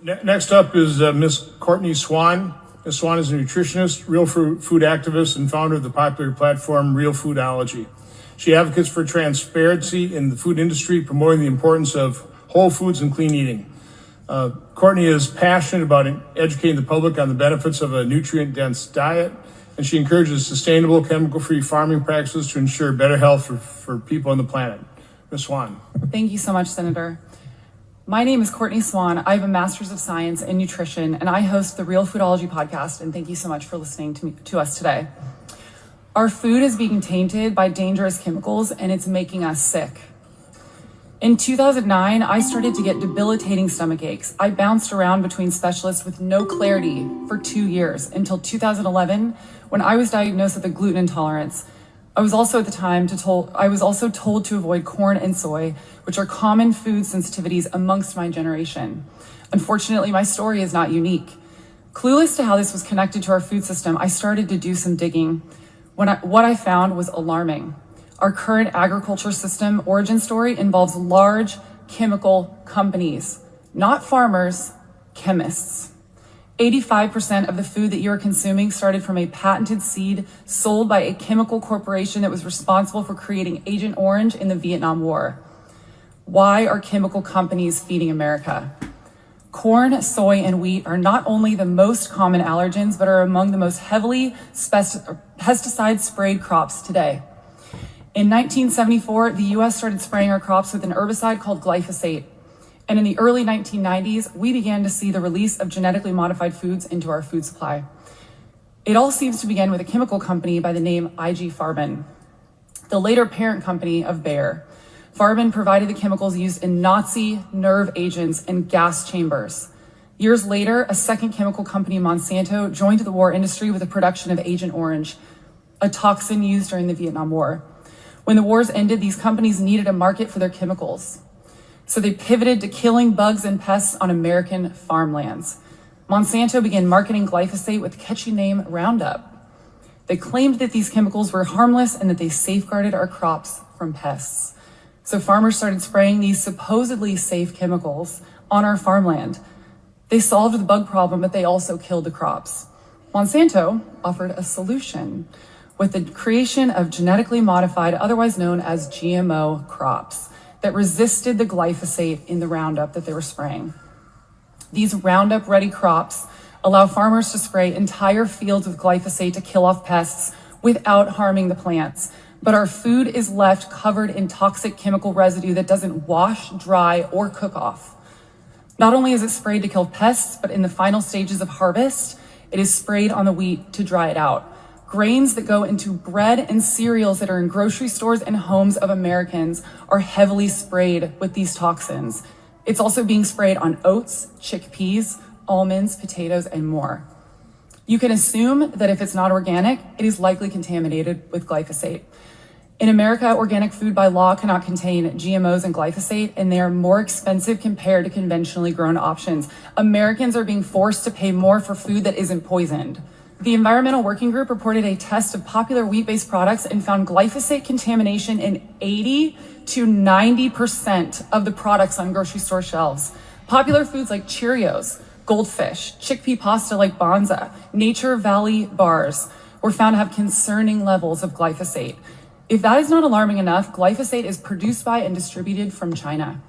Next up is Ms. Courtney Swan. Ms. Swan is a nutritionist, real food activist, and founder of the popular platform Real Foodology. She advocates for transparency in the food industry, promoting the importance of whole foods and clean eating. Courtney is passionate about educating the public on the benefits of a nutrient-dense diet, and she encourages sustainable, chemical-free farming practices to ensure better health for people on the planet. Ms. Swan. Thank you so much, Senator. My name is Courtney Swan. I have a Master's of Science in Nutrition, and I host the Real Foodology podcast, and thank you so much for listening to us today. Our food is being tainted by dangerous chemicals, and it's making us sick. In 2009, I started to get debilitating stomach aches. I bounced around between specialists with no clarity for 2 years until 2011, when I was diagnosed with a gluten intolerance. I was also told to avoid corn and soy, which are common food sensitivities amongst my generation. Unfortunately, my story is not unique. Clueless to how this was connected to our food system, I started to do some digging. What I found was alarming. Our current agriculture system origin story involves large chemical companies, not farmers, chemists. 85% of the food that you are consuming started from a patented seed sold by a chemical corporation that was responsible for creating Agent Orange in the Vietnam War. Why are chemical companies feeding America? Corn, soy, and wheat are not only the most common allergens, but are among the most heavily pesticide-sprayed crops today. In 1974, the US started spraying our crops with an herbicide called glyphosate. And in the early 1990s, we began to see the release of genetically modified foods into our food supply. It all seems to begin with a chemical company by the name IG Farben, the later parent company of Bayer. Farben provided the chemicals used in Nazi nerve agents and gas chambers. Years later, a second chemical company, Monsanto, joined the war industry with the production of Agent Orange, a toxin used during the Vietnam War. When the wars ended, these companies needed a market for their chemicals. So they pivoted to killing bugs and pests on American farmlands. Monsanto began marketing glyphosate with the catchy name Roundup. They claimed that these chemicals were harmless and that they safeguarded our crops from pests. So farmers started spraying these supposedly safe chemicals on our farmland. They solved the bug problem, but they also killed the crops. Monsanto offered a solution with the creation of genetically modified, otherwise known as GMO crops, that resisted the glyphosate in the Roundup that they were spraying. These Roundup-ready crops allow farmers to spray entire fields with glyphosate to kill off pests without harming the plants. But our food is left covered in toxic chemical residue that doesn't wash, dry, or cook off. Not only is it sprayed to kill pests, but in the final stages of harvest, it is sprayed on the wheat to dry it out. Grains that go into bread and cereals that are in grocery stores and homes of Americans are heavily sprayed with these toxins. It's also being sprayed on oats, chickpeas, almonds, potatoes, and more. You can assume that if it's not organic, it is likely contaminated with glyphosate. In America, organic food by law cannot contain GMOs and glyphosate, and they are more expensive compared to conventionally grown options. Americans are being forced to pay more for food that isn't poisoned. The Environmental Working Group reported a test of popular wheat-based products and found glyphosate contamination in 80 to 90% of the products on grocery store shelves. Popular foods like Cheerios, Goldfish, chickpea pasta like Bonza, Nature Valley bars were found to have concerning levels of glyphosate. If that is not alarming enough, glyphosate is produced by and distributed from China.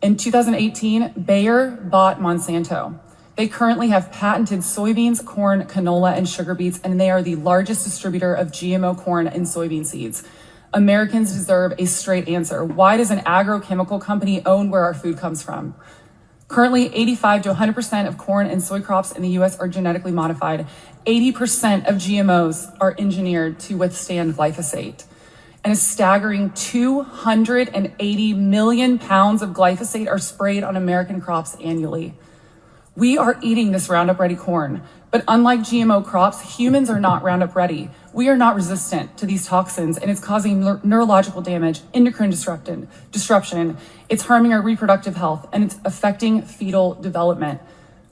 In 2018, Bayer bought Monsanto. They currently have patented soybeans, corn, canola, and sugar beets, and they are the largest distributor of GMO corn and soybean seeds. Americans deserve a straight answer. Why does an agrochemical company own where our food comes from? Currently, 85 to 100% of corn and soy crops in the US are genetically modified. 80% of GMOs are engineered to withstand glyphosate. And a staggering 280 million pounds of glyphosate are sprayed on American crops annually. We are eating this Roundup-ready corn, but unlike GMO crops, humans are not Roundup ready. We are not resistant to these toxins, and it's causing neurological damage, endocrine disruption. It's harming our reproductive health, and it's affecting fetal development.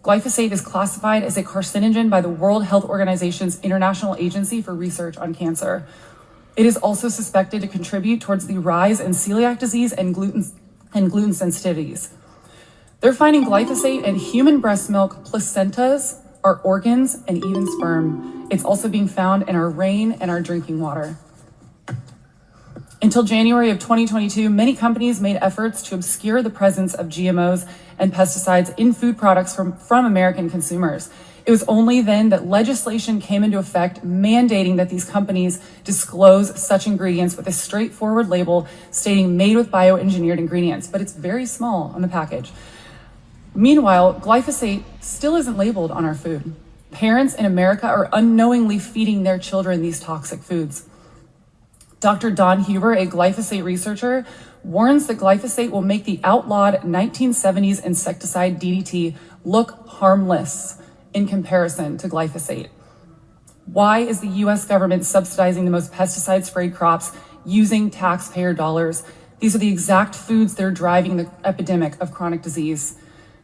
Glyphosate is classified as a carcinogen by the World Health Organization's International Agency for Research on Cancer. It is also suspected to contribute towards the rise in celiac disease and gluten sensitivities. They're finding glyphosate in human breast milk, placentas, our organs, and even sperm. It's also being found in our rain and our drinking water. Until January of 2022, many companies made efforts to obscure the presence of GMOs and pesticides in food products from American consumers. It was only then that legislation came into effect mandating that these companies disclose such ingredients with a straightforward label stating made with bioengineered ingredients, but it's very small on the package. Meanwhile, glyphosate still isn't labeled on our food. Parents in America are unknowingly feeding their children these toxic foods. Dr. Don Huber, a glyphosate researcher, warns that glyphosate will make the outlawed 1970s insecticide DDT look harmless in comparison to glyphosate. Why is the US government subsidizing the most pesticide-sprayed crops using taxpayer dollars? These are the exact foods that are driving the epidemic of chronic disease.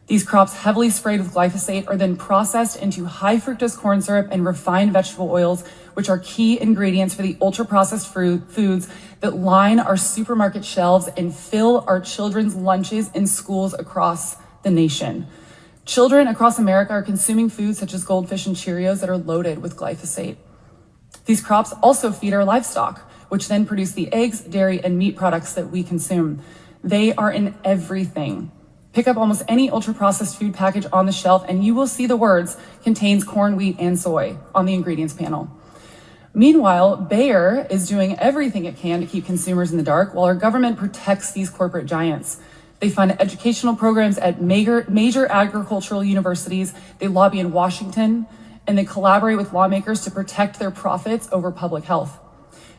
These crops heavily sprayed with glyphosate are then processed into high fructose corn syrup and refined vegetable oils, which are key ingredients for the ultra-processed foods that line our supermarket shelves and fill our children's lunches in schools across the nation. Children across America are consuming foods such as Goldfish and Cheerios that are loaded with glyphosate. These crops also feed our livestock, which then produce the eggs, dairy, and meat products that we consume. They are in everything. Pick up almost any ultra-processed food package on the shelf and you will see the words contains corn, wheat, and soy on the ingredients panel. Meanwhile, Bayer is doing everything it can to keep consumers in the dark while our government protects these corporate giants. They fund educational programs at major agricultural universities, they lobby in Washington, and they collaborate with lawmakers to protect their profits over public health.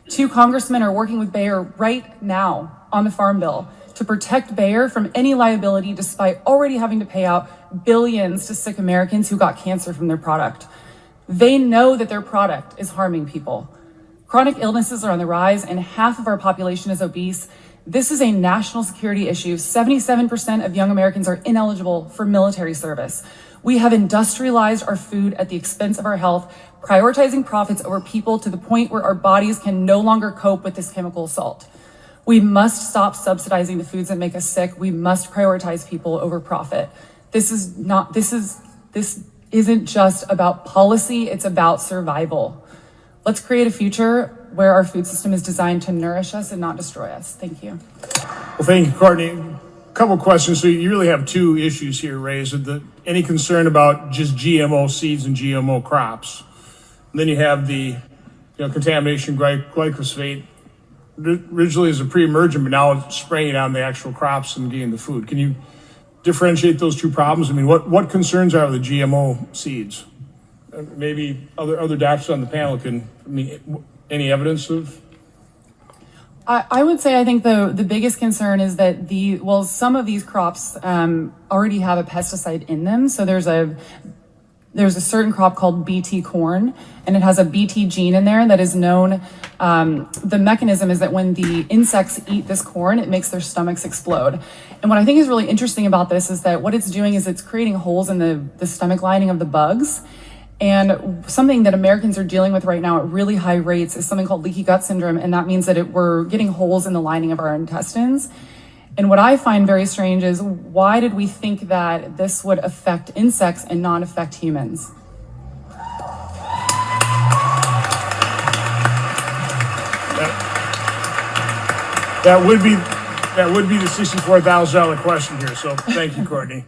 2 congressmen are working with Bayer right now on the Farm Bill to protect Bayer from any liability despite already having to pay out billions to sick Americans who got cancer from their product. They know that their product is harming people. Chronic illnesses are on the rise and half of our population is obese. This is a national security issue. 77% of young Americans are ineligible for military service. We have industrialized our food at the expense of our health, prioritizing profits over people to the point where our bodies can no longer cope with this chemical assault. We must stop subsidizing the foods that make us sick. We must prioritize people over profit. This isn't just about policy, it's about survival. Let's create a future where our food system is designed to nourish us and not destroy us. Thank you. Well, thank you, Courtney. A couple questions. So you really have 2 issues here raised. Any concern about just GMO seeds and GMO crops? And then you have the contamination glyphosate. Originally as a pre-emergent, but now it's spraying it on the actual crops and getting the food. Can you differentiate those 2 problems? I mean, what concerns are with the GMO seeds? Maybe other doctors on the panel any evidence of? I would say I think the biggest concern is that some of these crops already have a pesticide in them. So there's a certain crop called BT corn, and it has a BT gene in there that is known. The mechanism is that when the insects eat this corn, it makes their stomachs explode. And what I think is really interesting about this is that what it's doing is it's creating holes in the stomach lining of the bugs. And something that Americans are dealing with right now at really high rates is something called leaky gut syndrome. And that means that we're getting holes in the lining of our intestines. And what I find very strange is why did we think that this would affect insects and not affect humans? That would be the $64,000 question here. So thank you, Courtney.